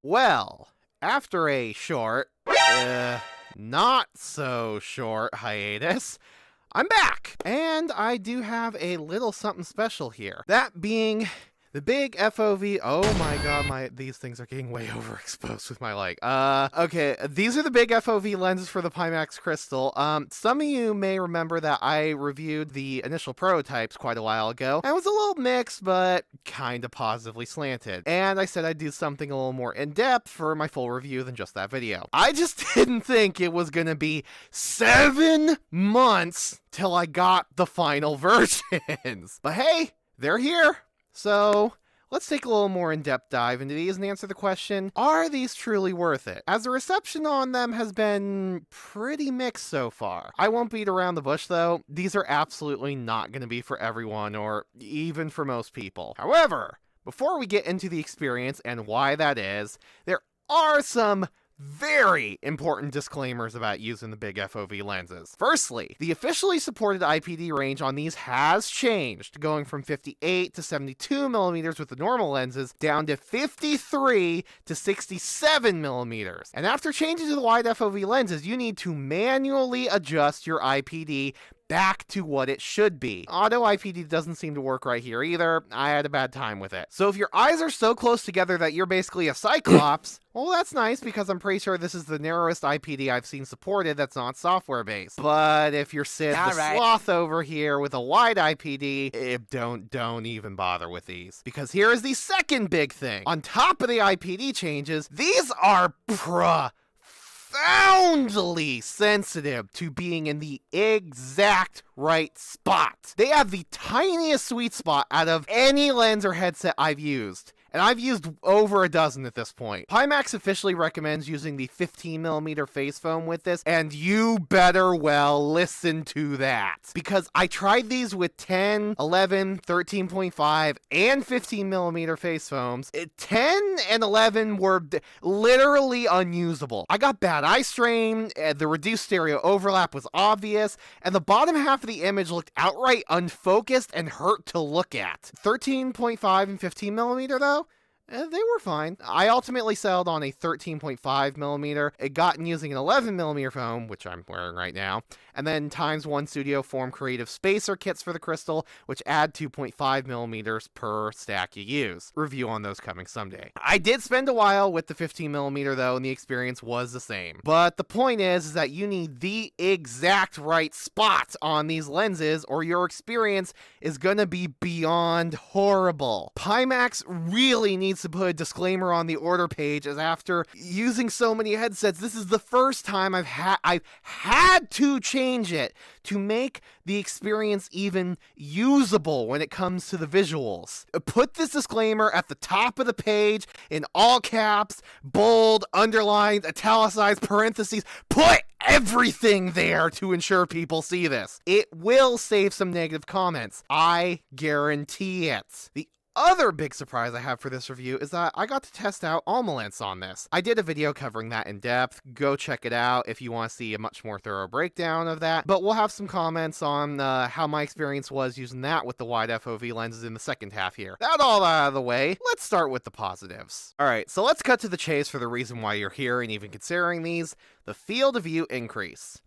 Well, after a short, not so short hiatus, I'm back! And I do have a little something special here. That being the big FOV. Oh my god, these things are getting way overexposed with my light. Okay, these are the big FOV lenses for the Pimax Crystal. Some of you may remember that I reviewed the initial prototypes quite a while ago. I was a little mixed, but kind of positively slanted. And I said I'd do something a little more in-depth for my full review than just that video. I just didn't think it was gonna be 7 months till I got the final versions. But hey, they're here. So, let's take a little more in-depth dive into these and answer the question, are these truly worth it? As the reception on them has been pretty mixed so far. I won't beat around the bush though, these are absolutely not going to be for everyone or even for most people. However, before we get into the experience and why that is, there are some very important disclaimers about using the big FOV lenses. Firstly, the officially supported IPD range on these has changed, going from 58 to 72 millimeters with the normal lenses down to 53 to 67 millimeters. And after changing to the wide FOV lenses, you need to manually adjust your IPD back to what it should be. Auto IPD doesn't seem to work right here either. I had a bad time with it. So if your eyes are so close together that you're basically a cyclops, well, that's nice because I'm pretty sure this is the narrowest IPD I've seen supported that's not software based. But if you're Sid the Sloth over here with a wide IPD, don't even bother with these. Because here is the second big thing. On top of the IPD changes, these are profoundly sensitive to being in the exact right spot. They have the tiniest sweet spot out of any lens or headset I've used. And I've used over a dozen at this point. Pimax officially recommends using the 15mm face foam with this, and you better well listen to that. Because I tried these with 10, 11, 13.5, and 15mm face foams. 10 and 11 were literally unusable. I got bad eye strain, the reduced stereo overlap was obvious, and the bottom half of the image looked outright unfocused and hurt to look at. 13.5 and 15mm though? They were fine. I ultimately settled on a 13.5mm. It got in using an 11mm foam, which I'm wearing right now, and then ×1 Studio Form Creative Spacer kits for the Crystal, which add 2.5mm per stack you use. Review on those coming someday. I did spend a while with the 15mm though, and the experience was the same. But the point is that you need the exact right spot on these lenses, or your experience is gonna be beyond horrible. Pimax really needs to put a disclaimer on the order page, as after using so many headsets, this is the first time I've had to change it to make the experience even usable when it comes to the visuals. Put this disclaimer at the top of the page in all caps, bold, underlined, italicized, parentheses. Put everything there to ensure people see this. It will save some negative comments. I guarantee it. The other big surprise I have for this review is that I got to test out Almalence on this. I did a video covering that in depth. Go check it out if you want to see a much more thorough breakdown of that. But we'll have some comments on how my experience was using that with the wide FOV lenses in the second half here. That all out of the way, let's start with the positives. Alright, so let's cut to the chase for the reason why you're here and even considering these. The field of view increase.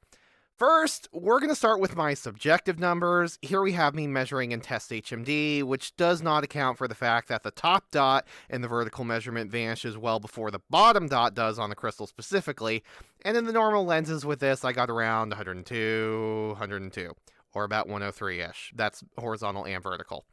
First, we're going to start with my subjective numbers. Here we have me measuring in test HMD, which does not account for the fact that the top dot in the vertical measurement vanishes well before the bottom dot does on the Crystal specifically. And in the normal lenses with this, I got around 102, or about 103-ish. That's horizontal and vertical.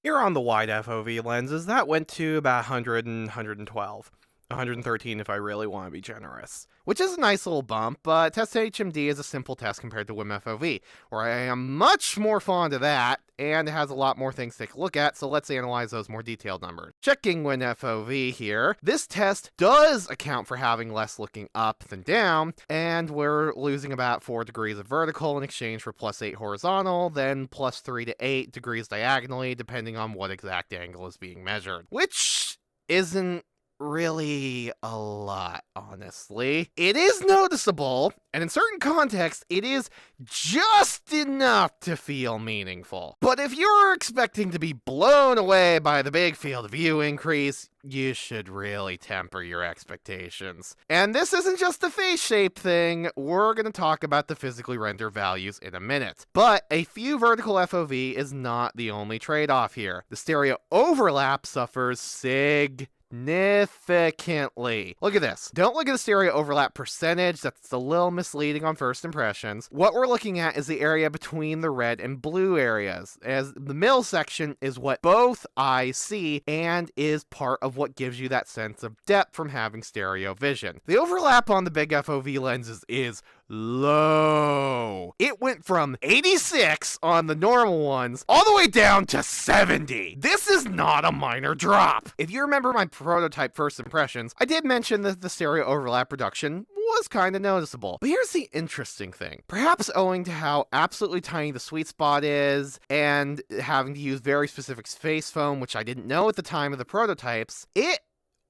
Here on the wide FOV lenses, that went to about 100 and 112. 113 if I really want to be generous. Which is a nice little bump, but Test HMD is a simple test compared to WIM FOV, where I am much more fond of that, and it has a lot more things to take a look at, so let's analyze those more detailed numbers. Checking WIM FOV here, this test does account for having less looking up than down, and we're losing about 4 degrees of vertical in exchange for +8 horizontal, then +3 to 8 degrees diagonally, depending on what exact angle is being measured. Which isn't really a lot, honestly. It is noticeable, and in certain contexts, it is just enough to feel meaningful. But if you're expecting to be blown away by the big field of view increase, you should really temper your expectations. And this isn't just a face shape thing, we're going to talk about the physically rendered values in a minute. But a few vertical FOV is not the only trade-off here. The stereo overlap suffers significantly. Look at this. Don't look at the stereo overlap percentage, that's a little misleading on first impressions. What we're looking at is the area between the red and blue areas, as the middle section is what both eyes see and is part of what gives you that sense of depth from having stereo vision. The overlap on the big FOV lenses is low. It went from 86 on the normal ones all the way down to 70. This is not a minor drop. If you remember my prototype first impressions, I did mention that the stereo overlap reduction was kind of noticeable. But here's the interesting thing. Perhaps owing to how absolutely tiny the sweet spot is and having to use very specific face foam, which I didn't know at the time of the prototypes, it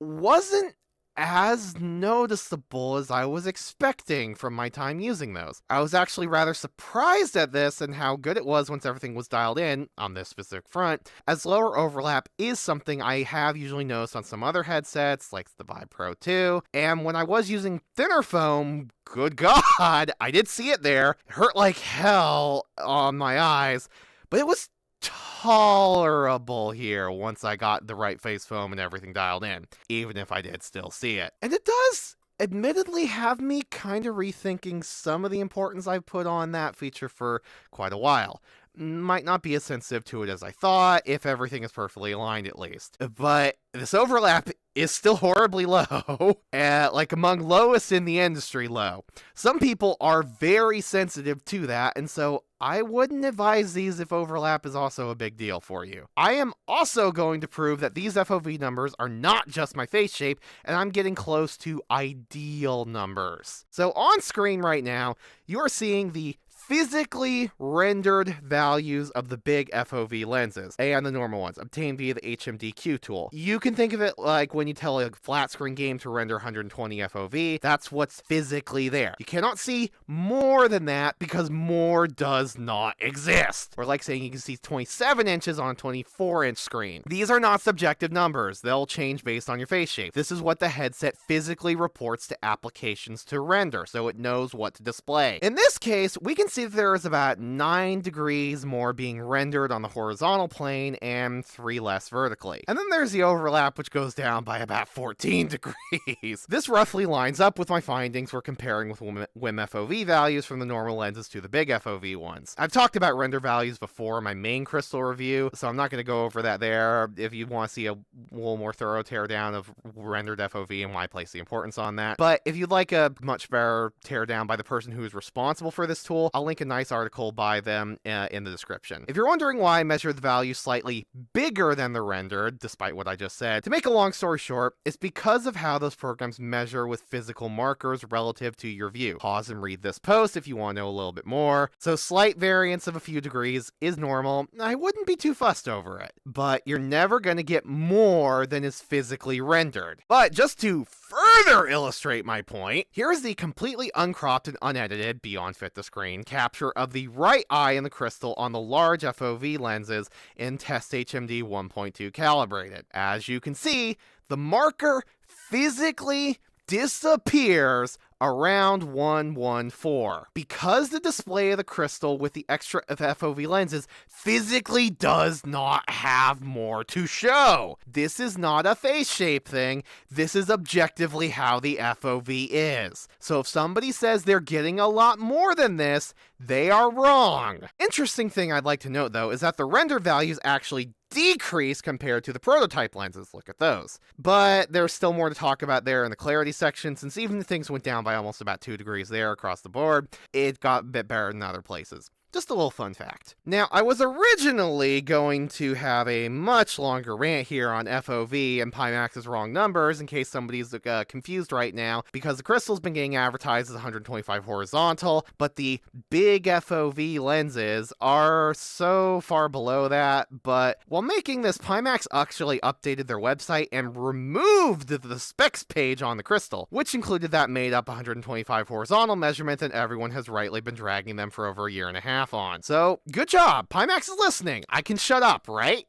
wasn't as noticeable as I was expecting from my time using those. I was actually rather surprised at this and how good it was once everything was dialed in on this specific front, as lower overlap is something I have usually noticed on some other headsets, like the Vive Pro 2, and when I was using thinner foam, good God, I did see it there. It hurt like hell on my eyes, but it was tolerable here once I got the right face foam and everything dialed in, even if I did still see it. And it does admittedly have me kind of rethinking some of the importance I've put on that feature for quite a while. Might not be as sensitive to it as I thought, if everything is perfectly aligned at least. But this overlap is still horribly low, like among lowest in the industry low. Some people are very sensitive to that, and so I wouldn't advise these if overlap is also a big deal for you. I am also going to prove that these FOV numbers are not just my face shape, and I'm getting close to ideal numbers. So on screen right now, you are seeing the physically rendered values of the big FOV lenses and the normal ones obtained via the HMDQ tool. You can think of it like when you tell a flat screen game to render 120 FOV, that's what's physically there. You cannot see more than that because more does not exist. Or like saying you can see 27 inches on a 24-inch screen. These are not subjective numbers. They'll change based on your face shape. This is what the headset physically reports to applications to render, so it knows what to display. In this case, we can see that there is about 9 degrees more being rendered on the horizontal plane and 3 less vertically. And then there's the overlap, which goes down by about 14 degrees. This roughly lines up with my findings for comparing with WIM FOV values from the normal lenses to the big FOV ones. I've talked about render values before in my main Crystal review, so I'm not going to go over that there. If you want to see a little more thorough teardown of rendered FOV and why I place the importance on that. But if you'd like a much better teardown by the person who is responsible for this tool, I'll link a nice article by them in the description. If you're wondering why I measured the value slightly bigger than the rendered, despite what I just said, to make a long story short, it's because of how those programs measure with physical markers relative to your view. Pause and read this post if you want to know a little bit more. So slight variance of a few degrees is normal. I wouldn't be too fussed over it. But you're never going to get more than is physically rendered. But just to further illustrate my point, here is the completely uncropped and unedited, beyond fit to screen, capture of the right eye in the Crystal on the large FOV lenses in test HMD 1.2 calibrated. As you can see, the marker physically disappears around 114 because the display of the Crystal with the extra FOV lenses physically does not have more to show. This is not a face shape thing. This is objectively how the FOV is. So if somebody says they're getting a lot more than this, they are wrong. Interesting thing I'd like to note though is that the render values actually decrease compared to the prototype lenses. Look at those. But there's still more to talk about there in the clarity section, since even things went down by almost about 2 degrees there across the board, it got a bit better in other places. Just a little fun fact. Now, I was originally going to have a much longer rant here on FOV and Pimax's wrong numbers in case somebody's confused right now, because the crystal's been getting advertised as 125 horizontal, but the big FOV lenses are so far below that. But while making this, Pimax actually updated their website and removed the specs page on the crystal, which included that made up 125 horizontal measurement, and everyone has rightly been dragging them for over a year and a half on. So, good job. Pimax is listening. I can shut up, right?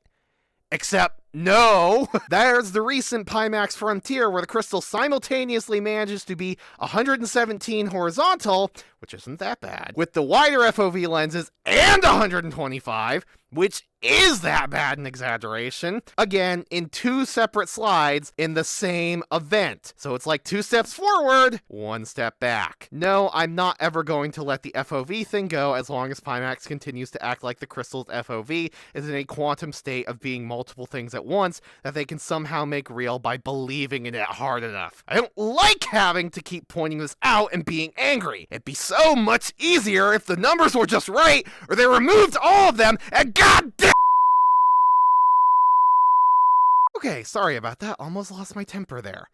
Except, no! There's the recent Pimax Frontier where the crystal simultaneously manages to be 117 horizontal, which isn't that bad, with the wider FOV lenses and 125, which is that bad an exaggeration, again, in 2 separate slides in the same event. So it's like 2 steps forward, 1 step back. No, I'm not ever going to let the FOV thing go as long as Pimax continues to act like the crystal's FOV is in a quantum state of being multiple things at once that they can somehow make real by believing in it hard enough. I don't like having to keep pointing this out and being angry. It'd be so much easier if the numbers were just right, or they removed all of them, and goddamn. Okay, sorry about that. Almost lost my temper there.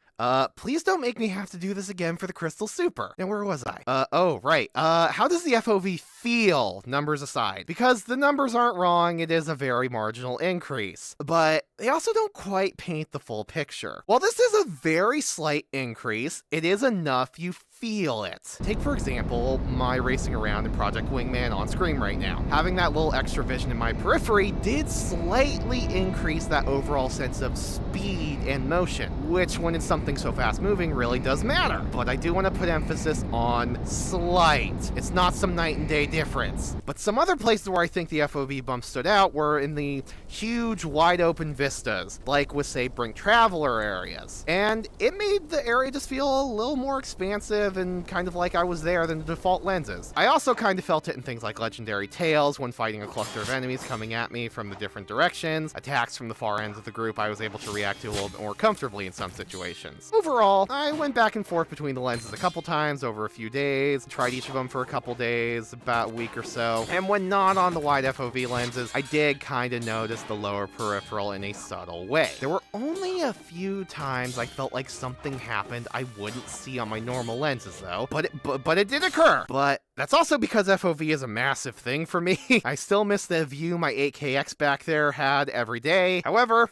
Please don't make me have to do this again for the Crystal Super. Now, where was I? Oh, right. How does the FOV feel, numbers aside? Because the numbers aren't wrong, it is a very marginal increase. But they also don't quite paint the full picture. While this is a very slight increase, it is enough you feel it. Take, for example, my racing around in Project Wingman on screen right now. Having that little extra vision in my periphery did slightly increase that overall sense of speed and motion, which when it's something so fast moving really does matter. But I do want to put emphasis on slight. It's not some night and day difference. But some other places where I think the FOV bump stood out were in the huge wide open vistas, like with say Brink Traveler areas. And it made the area just feel a little more expansive and kind of like I was there than the default lenses. I also kind of felt it in things like Legendary Tails when fighting a cluster of enemies coming at me from the different directions. Attacks from the far ends of the group I was able to react to a little bit more comfortably in some situations. Overall, I went back and forth between the lenses a couple times over a few days, tried each of them for a couple days, about a week or so, and when not on the wide FOV lenses, I did kind of notice the lower peripheral in a subtle way. There were only a few times I felt like something happened I wouldn't see on my normal lenses though, but it did occur. But that's also because FOV is a massive thing for me. I still miss the view my 8KX back there had every day. However,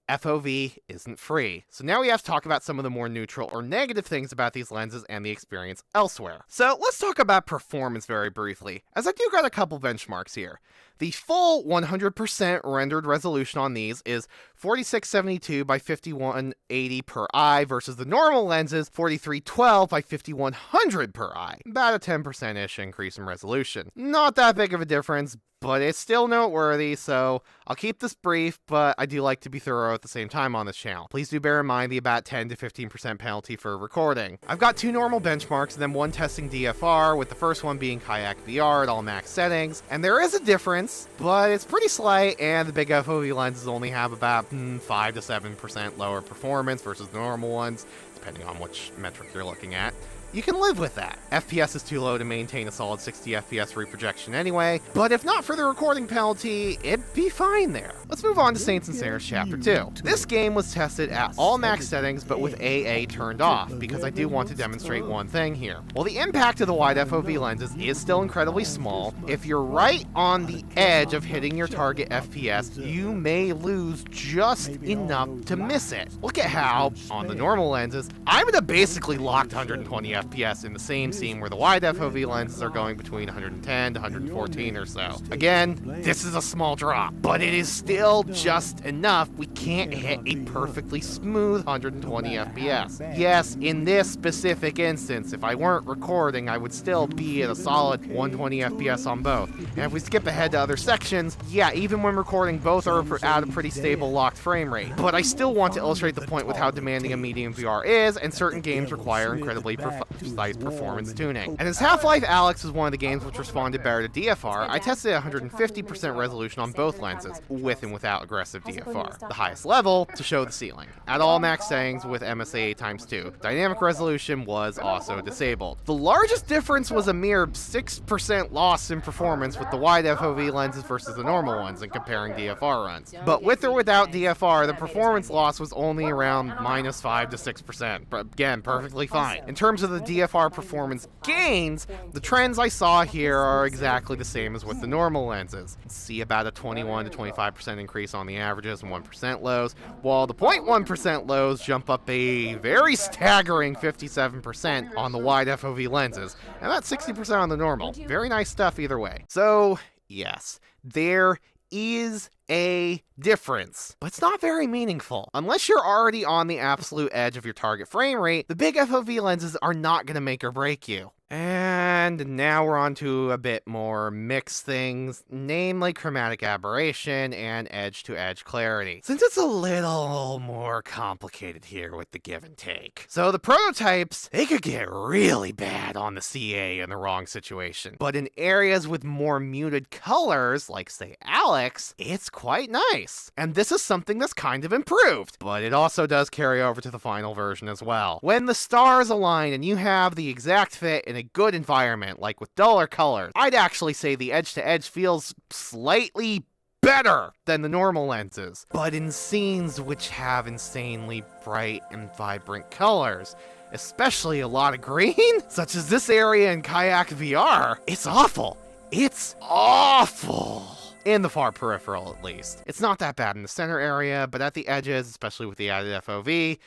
FOV isn't free. So now we have to talk about some of the more neutral or negative things about these lenses and the experience elsewhere. So let's talk about performance very briefly, as I do got a couple benchmarks here. The full 100% rendered resolution on these is 4672 by 5180 per eye versus the normal lenses 4312 by 5100 per eye. About a 10%-ish increase in resolution. Not that big of a difference, but it's still noteworthy, so I'll keep this brief, but I do like to be thorough at the same time on this channel. Please do bear in mind the about 10 to 15% penalty for recording. I've got 2 normal benchmarks and then 1 testing DFR, with the first one being Kayak VR at all max settings, and there is a difference, but it's pretty slight, and the big FOV lenses only have about 5 to 7% lower performance versus the normal ones, depending on which metric you're looking at. You can live with that. FPS is too low to maintain a solid 60 FPS reprojection anyway, but if not for the recording penalty, it'd be fine there. Let's move on to Saints and Sinners Chapter 2. This game was tested at all max settings, but with AA turned off, because I do want to demonstrate one thing here. While the impact of the wide FOV lenses is still incredibly small, if you're right on the edge of hitting your target FPS, you may lose just enough to miss it. Look at how, on the normal lenses, I'm at a basically locked 120 FPS in the same scene where the wide FOV lenses are going between 110 to 114 or so. Again, this is a small drop, but it is still just enough. We can't hit a perfectly smooth 120 FPS. Yes, in this specific instance, if I weren't recording, I would still be at a solid 120 FPS on both. And if we skip ahead to other sections, yeah, even when recording, both are at a pretty stable locked frame rate. But I still want to illustrate the point with how demanding a medium VR is, and certain games require incredibly precise performance tuning. And as Half-Life Alyx is one of the games which responded better to DFR, I tested 150% resolution on both lenses, with and without aggressive DFR, the highest level to show the ceiling, at all max settings with MSA x2. Dynamic resolution was also disabled. The largest difference was a mere 6% loss in performance with the wide FOV lenses versus the normal ones in comparing DFR runs. But with or without DFR, the performance loss was only around -5 to 6%, but again, perfectly fine. In terms of the DFR performance gains, the trends I saw here are exactly the same as with the normal lenses. See about a 21 to 25% increase on the averages and 1% lows, while the 0.1% lows jump up a very staggering 57% on the wide FOV lenses, and about 60% on the normal. Very nice stuff either way. So, yes, there is a difference, but it's not very meaningful. Unless you're already on the absolute edge of your target frame rate, the big FOV lenses are not going to make or break you. And now we're on to a bit more mixed things, namely chromatic aberration and edge-to-edge clarity, since it's a little more complicated here with the give and take. So the prototypes, they could get really bad on the CA in the wrong situation, but in areas with more muted colors, like say Alyx, it's quite nice. And this is something that's kind of improved, but it also does carry over to the final version as well. When the stars align and you have the exact fit in a good environment, like with duller colors, I'd actually say the edge-to-edge feels slightly better than the normal lenses. But in scenes which have insanely bright and vibrant colors, especially a lot of green, such as this area in Kayak VR, it's awful. It's awful. In the far peripheral, at least. It's not that bad in the center area, but at the edges, especially with the added FOV,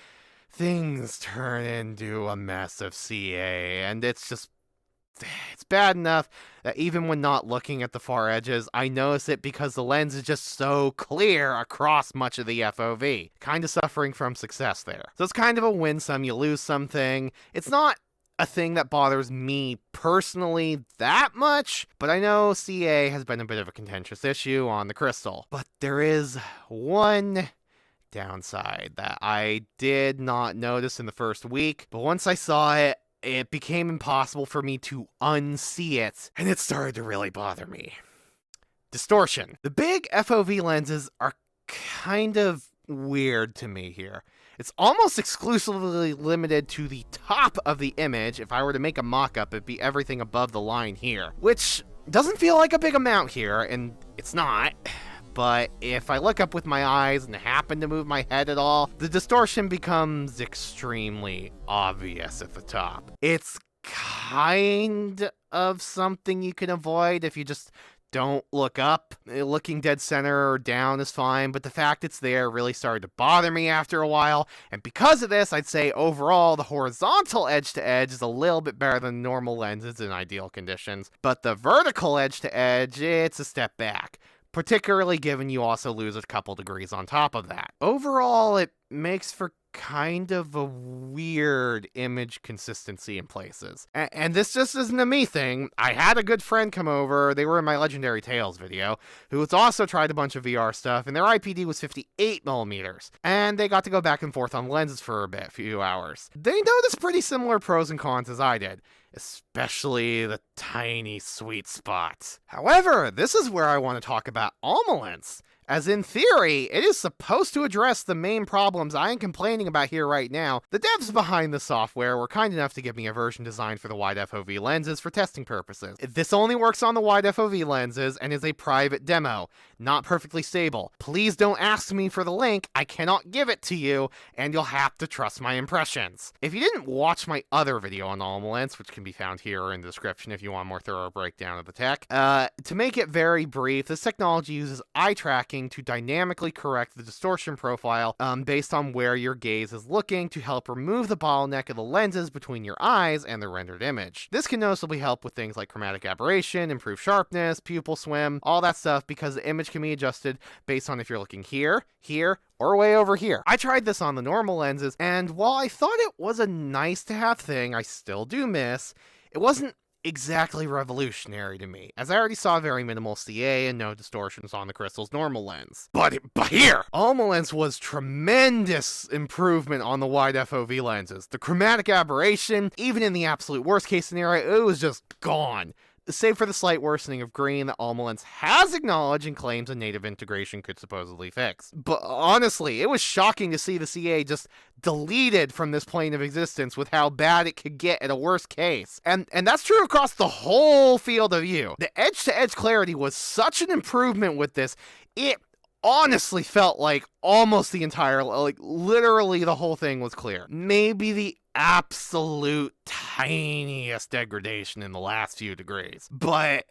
things turn into a mess of CA, and it's bad enough that even when not looking at the far edges, I notice it because the lens is just so clear across much of the FOV. Kind of suffering from success there. So it's kind of a win some, you lose some thing. It's not a thing that bothers me personally that much, but I know CA has been a bit of a contentious issue on the Crystal. But there is one downside that I did not notice in the first week, but once I saw it, it became impossible for me to unsee it, and it started to really bother me. Distortion. The big FOV lenses are kind of weird to me here. It's almost exclusively limited to the top of the image. If I were to make a mock-up, it'd be everything above the line here, which doesn't feel like a big amount here, and it's not. But if I look up with my eyes and happen to move my head at all, the distortion becomes extremely obvious at the top. It's kind of something you can avoid if you just don't look up. Looking dead center or down is fine, but the fact it's there really started to bother me after a while, and because of this, I'd say overall the horizontal edge-to-edge is a little bit better than normal lenses in ideal conditions, but the vertical edge-to-edge, it's a step back. Particularly given you also lose a couple degrees on top of that. Overall, it makes for kind of a weird image consistency in places. And this just isn't a me thing. I had a good friend come over, they were in my Legendary Tales video, who has also tried a bunch of VR stuff, and their IPD was 58mm. And they got to go back and forth on lenses for a few hours. They noticed pretty similar pros and cons as I did, especially the tiny sweet spots. However, this is where I want to talk about Almalence, as in theory, it is supposed to address the main problems I am complaining about here right now. The devs behind the software were kind enough to give me a version designed for the wide FOV lenses for testing purposes. This only works on the wide FOV lenses and is a private demo, not perfectly stable. Please don't ask me for the link, I cannot give it to you, and you'll have to trust my impressions. If you didn't watch my other video on Almalence, which can be found here in the description if you want a more thorough breakdown of the tech, to make it very brief, this technology uses eye tracking to dynamically correct the distortion profile based on where your gaze is looking to help remove the bottleneck of the lenses between your eyes and the rendered image. This can noticeably help with things like chromatic aberration, improve sharpness, pupil swim, all that stuff, because the image can be adjusted based on if you're looking here, here, or way over here. I tried this on the normal lenses, and while I thought it was a nice to have thing I still do miss, it wasn't exactly revolutionary to me, as I already saw very minimal CA and no distortions on the Crystal's normal lens. But here, Almalence was tremendous improvement on the wide FOV lenses. The chromatic aberration, even in the absolute worst case scenario, it was just gone. Save for the slight worsening of green that Almalence has acknowledged and claims a native integration could supposedly fix. But honestly, it was shocking to see the CA just deleted from this plane of existence with how bad it could get at a worst case. And that's true across the whole field of view. The edge-to-edge clarity was such an improvement with this, it honestly felt like almost the entire, like literally the whole thing was clear. Maybe the absolute tiniest degradation in the last few degrees. But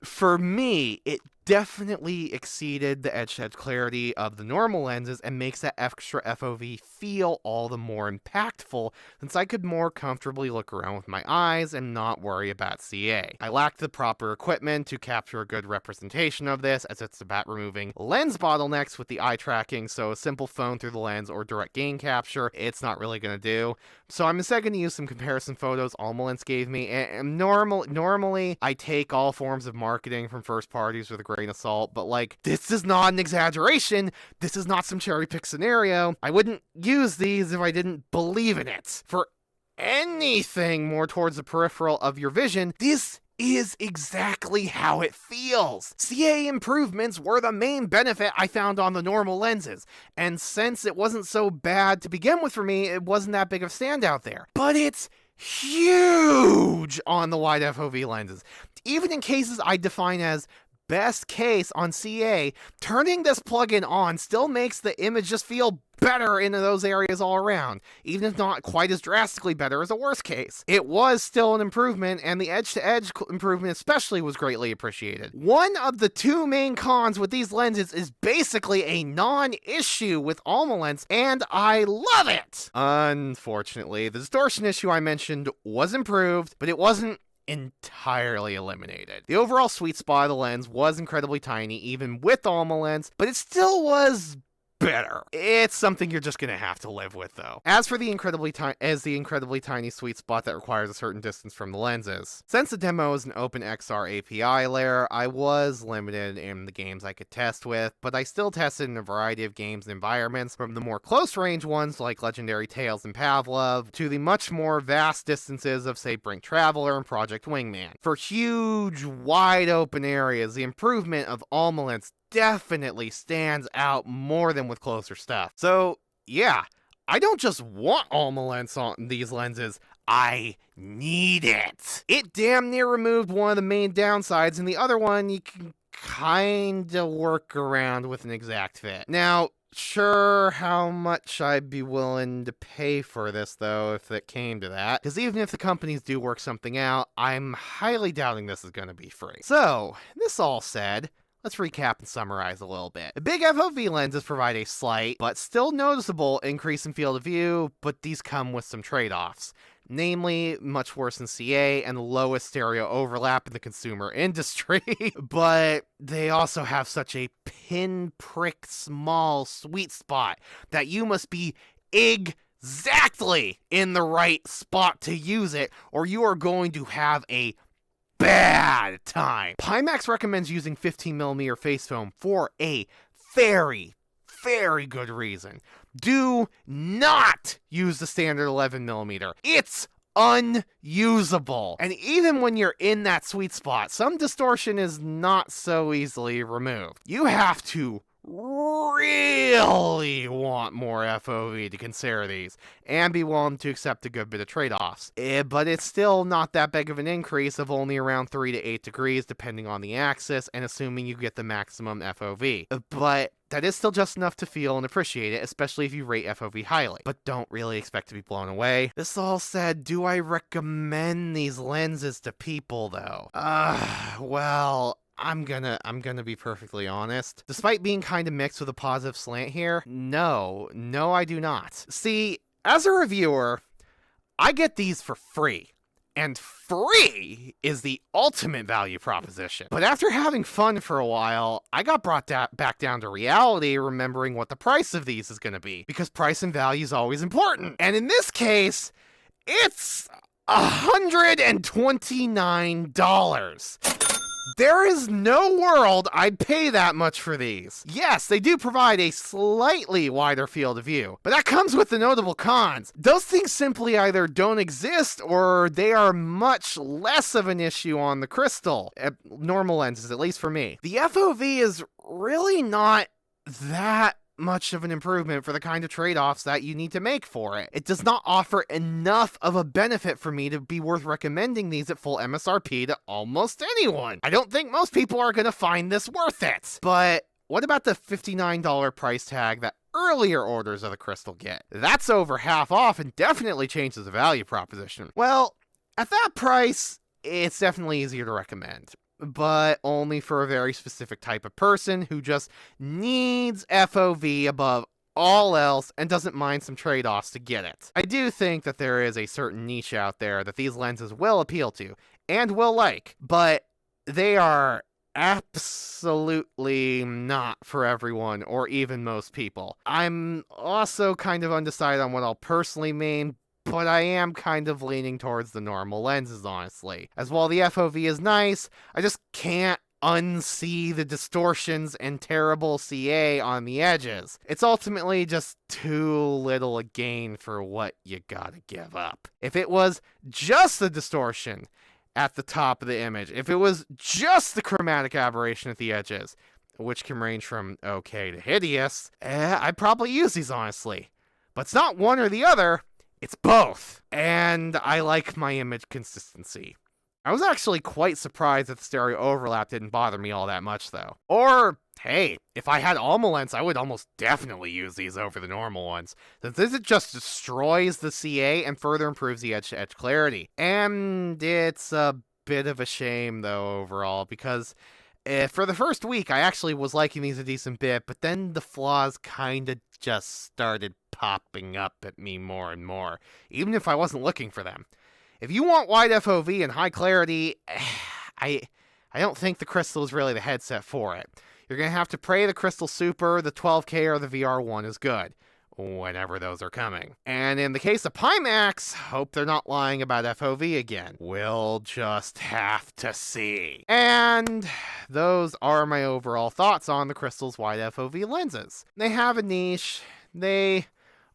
for me, it definitely exceeded the edge-to-edge clarity of the normal lenses and makes that extra FOV feel all the more impactful, since I could more comfortably look around with my eyes and not worry about CA. I lacked the proper equipment to capture a good representation of this, as it's about removing lens bottlenecks with the eye tracking, so a simple phone through the lens or direct gain capture, it's not really going to do. So I'm instead going to use some comparison photos Almalence gave me, and normally I take all forms of marketing from first parties with a grain of salt, but like, this is not an exaggeration, this is not some cherry-pick scenario. I wouldn't use these if I didn't believe in it. For anything more towards the peripheral of your vision, this is exactly how it feels. CA improvements were the main benefit I found on the normal lenses, and since it wasn't so bad to begin with for me, it wasn't that big of a standout there. But it's huge on the wide FOV lenses. Even in cases I define as best case on CA, turning this plugin on still makes the image just feel better in those areas all around, even if not quite as drastically better as a worst case. It was still an improvement, and the edge-to-edge improvement especially was greatly appreciated. One of the two main cons with these lenses is basically a non-issue with Almalence, and I love it! Unfortunately, the distortion issue I mentioned was improved, but it wasn't entirely eliminated. The overall sweet spot of the lens was incredibly tiny, even with Almalence, but it still was better. It's something you're just gonna have to live with, though. As for the incredibly tiny sweet spot that requires a certain distance from the lenses, since the demo is an open XR API layer, I was limited in the games I could test with, but I still tested in a variety of games and environments, from the more close-range ones like Legendary Tales and Pavlov, to the much more vast distances of, say, Brink Traveler and Project Wingman. For huge, wide-open areas, the improvement of Almalence definitely stands out more than with closer stuff. So, yeah, I don't just want Almalence on these lenses, I need it. It damn near removed one of the main downsides, and the other one you can kinda work around with an exact fit. Now, sure, how much I'd be willing to pay for this, though, if it came to that, because even if the companies do work something out, I'm highly doubting this is going to be free. So, this all said, let's recap and summarize a little bit. The big FOV lenses provide a slight, but still noticeable, increase in field of view, but these come with some trade-offs. Namely, much worse than CA and the lowest stereo overlap in the consumer industry, but they also have such a pinprick small sweet spot that you must be exactly in the right spot to use it, or you are going to have a bad time. Pimax recommends using 15mm face foam for a very good reason. Do not use the standard 11mm. It's unusable. And even when you're in that sweet spot, some distortion is not so easily removed. You have to really want more FOV to consider these, and be willing to accept a good bit of trade-offs. But it's still not that big of an increase of only around 3 to 8 degrees depending on the axis, and assuming you get the maximum FOV. But that is still just enough to feel and appreciate it, especially if you rate FOV highly, but don't really expect to be blown away. This all said, do I recommend these lenses to people, though? Well, I'm gonna be perfectly honest. Despite being kind of mixed with a positive slant here, no, I do not. See, as a reviewer, I get these for free. And free is the ultimate value proposition. But after having fun for a while, I got brought back down to reality, remembering what the price of these is going to be. Because price and value is always important. And in this case, it's $129. There is no world I'd pay that much for these. Yes, they do provide a slightly wider field of view, but that comes with the notable cons. Those things simply either don't exist or they are much less of an issue on the Crystal, normal lenses, at least for me. The FOV is really not that much of an improvement for the kind of trade-offs that you need to make for it. It does not offer enough of a benefit for me to be worth recommending these at full MSRP to almost anyone. I don't think most people are going to find this worth it. But what about the $59 price tag that earlier orders of the Crystal get? That's over half off and definitely changes the value proposition. Well, at that price, it's definitely easier to recommend, but only for a very specific type of person who just needs FOV above all else and doesn't mind some trade-offs to get it. I do think that there is a certain niche out there that these lenses will appeal to and will like, but they are absolutely not for everyone or even most people. I'm also kind of undecided on what I'll personally main, but I am kind of leaning towards the normal lenses, honestly. As while the FOV is nice, I just can't unsee the distortions and terrible CA on the edges. It's ultimately just too little a gain for what you gotta give up. If it was just the distortion at the top of the image, if it was just the chromatic aberration at the edges, which can range from okay to hideous, I'd probably use these, honestly. But it's not one or the other. It's both, and I like my image consistency. I was actually quite surprised that the stereo overlap didn't bother me all that much, though. Or, hey, if I had Almalence, I would almost definitely use these over the normal ones, since this just destroys the CA and further improves the edge-to-edge clarity. And it's a bit of a shame, though, overall, because for the first week, I actually was liking these a decent bit, but then the flaws kinda just started popping up at me more and more, even if I wasn't looking for them. If you want wide FOV and high clarity, I don't think the Crystal is really the headset for it. You're going to have to pray the Crystal Super, the 12K, or the VR1 is good, whenever those are coming. And in the case of Pimax, hope they're not lying about FOV again. We'll just have to see. And those are my overall thoughts on the Crystal's wide FOV lenses. They have a niche. They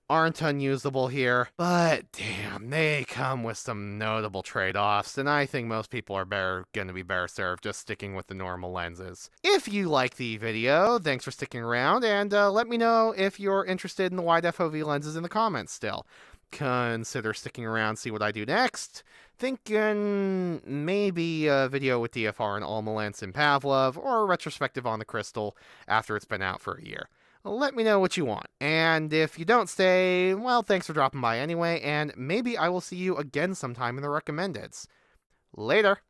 aren't unusable here, but damn, they come with some notable trade-offs, and I think most people are going to be better served just sticking with the normal lenses. If you like the video, thanks for sticking around, and let me know if you're interested in the wide FOV lenses in the comments still. Consider sticking around, see what I do next. Thinking maybe a video with DFR and Almalence and Pavlov, or a retrospective on the Crystal after it's been out for a year. Let me know what you want. And if you don't stay, well, thanks for dropping by anyway, and maybe I will see you again sometime in the recommendeds. Later.